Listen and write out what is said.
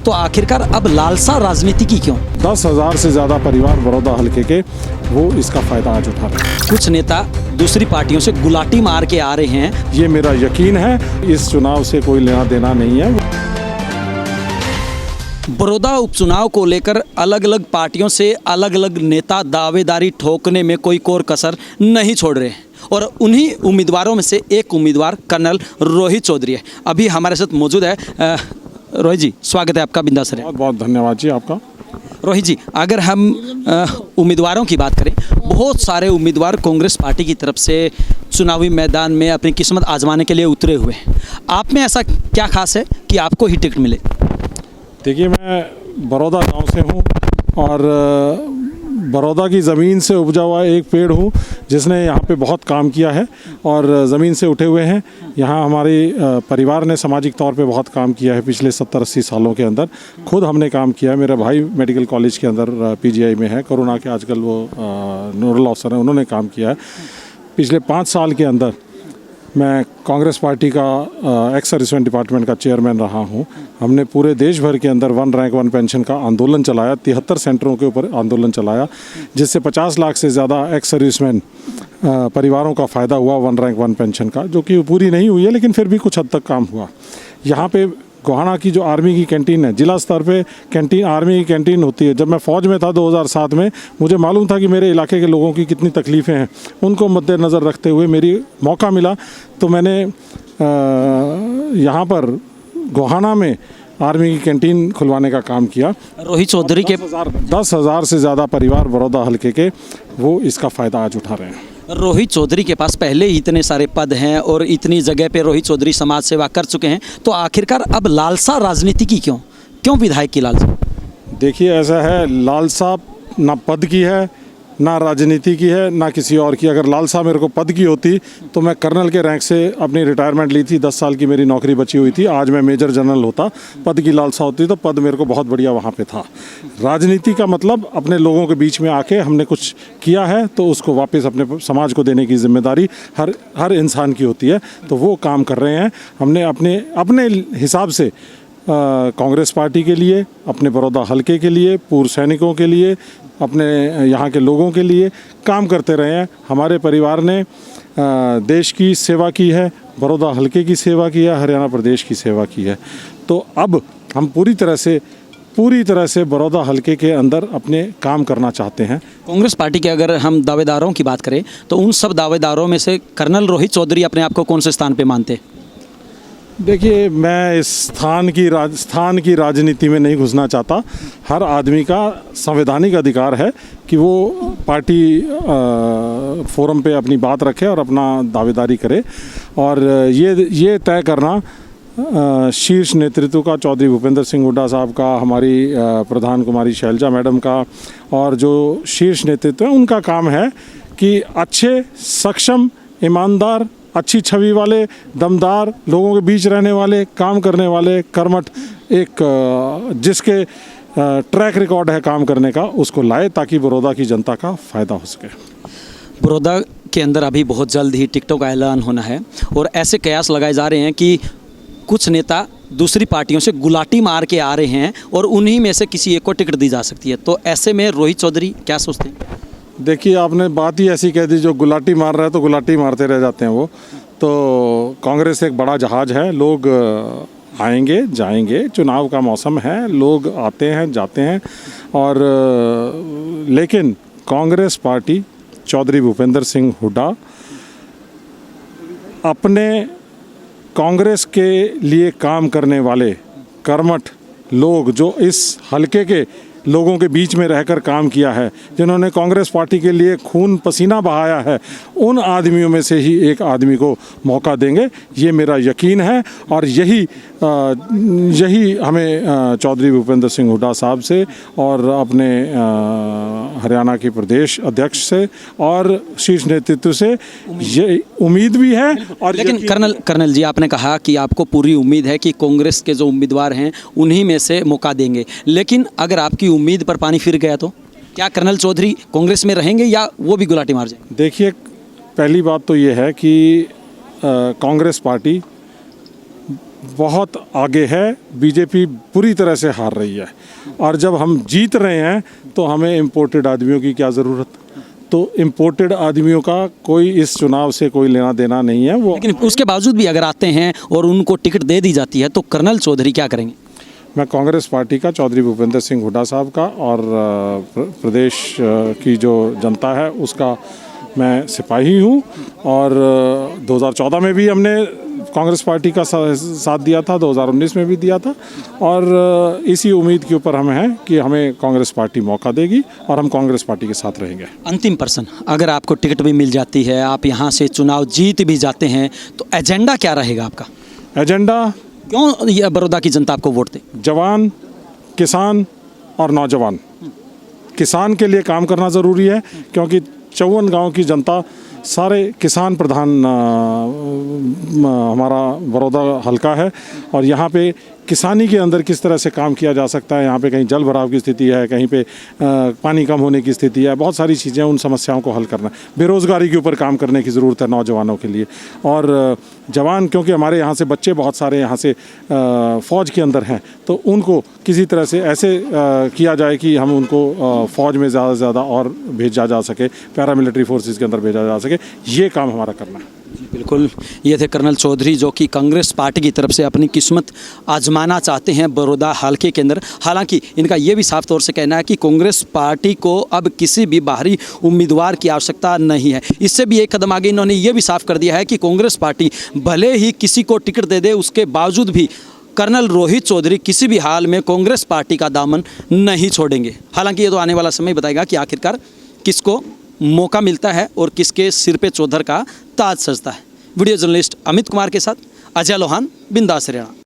तो आखिरकार अब लालसा राजनीति की क्यों? 10,000 से ज़्यादा परिवार बड़ौदा हलके के वो इसका फ़ायदा आज उठा रहे हैं। कुछ नेता दूसरी पार्टियों से गुलाटी मार के आ रहे हैं। ये मेरा यकीन है, इस चुनाव से कोई लेना देना नहीं है। बड़ौदा उपचुनाव को लेकर अलग अलग पार्टियों से अलग अलग नेता दावेदारी ठोकने में कोई कोर कसर नहीं छोड़ रहे हैं और उन्हीं उम्मीदवारों में से एक उम्मीदवार कर्नल रोहित चौधरी है। अभी हमारे साथ मौजूद है। रोहित जी, स्वागत है आपका बिंदास रहे। बहुत बहुत धन्यवाद जी आपका। रोहित जी, अगर हम उम्मीदवारों की बात करें, बहुत सारे उम्मीदवार कांग्रेस पार्टी की तरफ से चुनावी मैदान में अपनी किस्मत आजमाने के लिए उतरे हुए हैं। आप में ऐसा क्या खास है कि आपको ही टिकट मिले? देखिए, मैं बड़ौदा गांव से हूं और बड़ौदा की ज़मीन से उपजा हुआ एक पेड़ हूं जिसने यहाँ पे बहुत काम किया है और ज़मीन से उठे हुए हैं। यहाँ हमारे परिवार ने सामाजिक तौर पे बहुत काम किया है पिछले 70-80 सालों के अंदर। खुद हमने काम किया है। मेरा भाई मेडिकल कॉलेज के अंदर पीजीआई में है, कोरोना के आजकल वो नोडल ऑफिसर हैं, उन्होंने काम किया है। पिछले 5 साल के अंदर मैं कांग्रेस पार्टी का एक्स सर्विसमैन डिपार्टमेंट का चेयरमैन रहा हूं। हमने पूरे देश भर के अंदर 1 रैंक 1 पेंशन का आंदोलन चलाया, 73 सेंटरों के ऊपर आंदोलन चलाया, जिससे 50 लाख से ज़्यादा एक्स सर्विसमैन परिवारों का फ़ायदा हुआ 1 रैंक 1 पेंशन का, जो कि पूरी नहीं हुई है लेकिन फिर भी कुछ हद तक काम हुआ। यहाँ पे गोहाना की जो आर्मी की कैंटीन है, जिला स्तर पे कैंटीन, आर्मी की कैंटीन होती है। जब मैं फ़ौज में था 2007 में, मुझे मालूम था कि मेरे इलाके के लोगों की कितनी तकलीफ़ें हैं। उनको मद्देनज़र रखते हुए मेरी मौका मिला तो मैंने यहाँ पर गोहाना में आर्मी की कैंटीन खुलवाने का काम किया। रोहित चौधरी के 10,000 से ज़्यादा परिवार बड़ौदा हलके के वो इसका फ़ायदा आज उठा रहे हैं। रोहित चौधरी के पास पहले ही इतने सारे पद हैं और इतनी जगह पे रोहित चौधरी समाज सेवा कर चुके हैं, तो आखिरकार अब लालसा राजनीति की क्यों विधायक की लालसा? देखिए, ऐसा है, लालसा ना पद की है, ना राजनीति की है, ना किसी और की। अगर लालसा मेरे को पद की होती तो मैं कर्नल के रैंक से अपनी रिटायरमेंट ली थी। 10 साल की मेरी नौकरी बची हुई थी, आज मैं मेजर जनरल होता। पद की लालसा होती तो पद मेरे को बहुत बढ़िया वहाँ पे था। राजनीति का मतलब अपने लोगों के बीच में आके हमने कुछ किया है तो उसको वापस अपने समाज को देने की जिम्मेदारी हर इंसान की होती है, तो वो काम कर रहे हैं। हमने अपने हिसाब से कांग्रेस पार्टी के लिए, अपने बड़ौदा हलके के लिए, पूर्व सैनिकों के लिए, अपने यहाँ के लोगों के लिए काम करते रहे हैं। हमारे परिवार ने देश की सेवा की है, बड़ौदा हलके की सेवा की है, हरियाणा प्रदेश की सेवा की है। तो अब हम पूरी तरह से बड़ौदा हलके के अंदर अपने काम करना चाहते हैं। कांग्रेस पार्टी के अगर हम दावेदारों की बात करें तो उन सब दावेदारों में से कर्नल रोहित चौधरी अपने आप को कौन से स्थान पे मानते? देखिए, मैं इस स्थान की राजनीति में नहीं घुसना चाहता। हर आदमी का संवैधानिक अधिकार है कि वो पार्टी फोरम पे अपनी बात रखे और अपना दावेदारी करे, और ये तय करना शीर्ष नेतृत्व का, चौधरी भूपेंद्र सिंह हुड्डा साहब का, हमारी प्रधान कुमारी शैलजा मैडम का, और जो शीर्ष नेतृत्व है उनका काम है कि अच्छे, सक्षम, ईमानदार, अच्छी छवि वाले, दमदार, लोगों के बीच रहने वाले, काम करने वाले, कर्मठ, एक जिसके ट्रैक रिकॉर्ड है काम करने का, उसको लाए ताकि बड़ौदा की जनता का फ़ायदा हो सके। बड़ौदा के अंदर अभी बहुत जल्द ही टिकटों का ऐलान होना है और ऐसे कयास लगाए जा रहे हैं कि कुछ नेता दूसरी पार्टियों से गुलाटी मार के आ रहे हैं और उन्हीं में से किसी एक को टिकट दी जा सकती है। तो ऐसे में रोहित चौधरी क्या सोचते हैं? देखिए, आपने बात ही ऐसी कह दी, जो गुलाटी मार रहा है तो गुलाटी मारते रह जाते हैं वो। तो कांग्रेस एक बड़ा जहाज़ है, लोग आएंगे जाएंगे, चुनाव का मौसम है, लोग आते हैं जाते हैं, और लेकिन कांग्रेस पार्टी, चौधरी भूपेंद्र सिंह हुड्डा अपने कांग्रेस के लिए काम करने वाले कर्मठ लोग, जो इस हलके के लोगों के बीच में रहकर काम किया है, जिन्होंने कांग्रेस पार्टी के लिए खून पसीना बहाया है, उन आदमियों में से ही एक आदमी को मौका देंगे, ये मेरा यकीन है। और यही हमें चौधरी भूपेंद्र सिंह हुड्डा साहब से और अपने हरियाणा के प्रदेश अध्यक्ष से और शीर्ष नेतृत्व से ये उम्मीद भी है। और लेकिन कर्नल जी, आपने कहा कि आपको पूरी उम्मीद है कि कांग्रेस के जो उम्मीदवार हैं उन्हीं में से मौका देंगे, लेकिन अगर आपकी उम्मीद पर पानी फिर गया तो क्या कर्नल चौधरी कांग्रेस में रहेंगे या वो भी गुलाटी मार जाएंगे? देखिए, पहली बात तो ये है कि कांग्रेस पार्टी बहुत आगे है, बीजेपी पूरी तरह से हार रही है। और जब हम जीत रहे हैं तो हमें इम्पोर्टेड आदमियों की क्या ज़रूरत। तो इम्पोर्टेड आदमियों का कोई इस चुनाव से कोई लेना देना नहीं है। वो लेकिन उसके बावजूद भी अगर आते हैं और उनको टिकट दे दी जाती है तो कर्नल चौधरी क्या करेंगे? मैं कांग्रेस पार्टी का, चौधरी भूपेंद्र सिंह हुड्डा साहब का और प्रदेश की जो जनता है उसका मैं सिपाही हूँ। और 2014 में भी हमने कांग्रेस पार्टी का साथ दिया था, 2019 में भी दिया था। और इसी उम्मीद के ऊपर हम हैं कि हमें कांग्रेस पार्टी मौका देगी और हम कांग्रेस पार्टी के साथ रहेंगे। अंतिम प्रश्न, अगर आपको टिकट भी मिल जाती है, आप यहाँ से चुनाव जीत भी जाते हैं, तो एजेंडा क्या रहेगा आपका? एजेंडा, क्यों ये बड़ौदा की जनता आपको वोट दे? जवान, किसान और नौजवान। किसान के लिए काम करना ज़रूरी है क्योंकि 54 गांव की जनता सारे किसान प्रधान हमारा बड़ौदा हल्का है। और यहाँ पे किसानी के अंदर किस तरह से काम किया जा सकता है, यहाँ पे कहीं जल भराव की स्थिति है, कहीं पे पानी कम होने की स्थिति है, बहुत सारी चीज़ें, उन समस्याओं को हल करना। बेरोज़गारी के ऊपर काम करने की ज़रूरत है नौजवानों के लिए। और जवान, क्योंकि हमारे यहाँ से बच्चे बहुत सारे यहाँ से फ़ौज के अंदर हैं, तो उनको किसी तरह से ऐसे किया जाए कि हम उनको फ़ौज में ज़्यादा से ज़्यादा और भेजा जा सके, पैरामिलिट्री फोर्सेस के अंदर भेजा जा सके। ये काम हमारा करना है। बिल्कुल, ये थे कर्नल चौधरी जो कि कांग्रेस पार्टी की तरफ से अपनी किस्मत आजमाना चाहते हैं बड़ौदा हल्के के अंदर। हालांकि इनका ये भी साफ तौर से कहना है कि कांग्रेस पार्टी को अब किसी भी बाहरी उम्मीदवार की आवश्यकता नहीं है। इससे भी एक कदम आगे इन्होंने ये भी साफ कर दिया है कि कांग्रेस पार्टी भले ही किसी को टिकट दे दे, उसके बावजूद भी कर्नल रोहित चौधरी किसी भी हाल में कांग्रेस पार्टी का दामन नहीं छोड़ेंगे। हालांकि ये तो आने वाला समय बताएगा कि आखिरकार किसको मौका मिलता है और किसके सिर पे चौधर का ताज सजता है। वीडियो जर्नलिस्ट अमित कुमार के साथ अजय लोहान, बिंदास हरियाणा।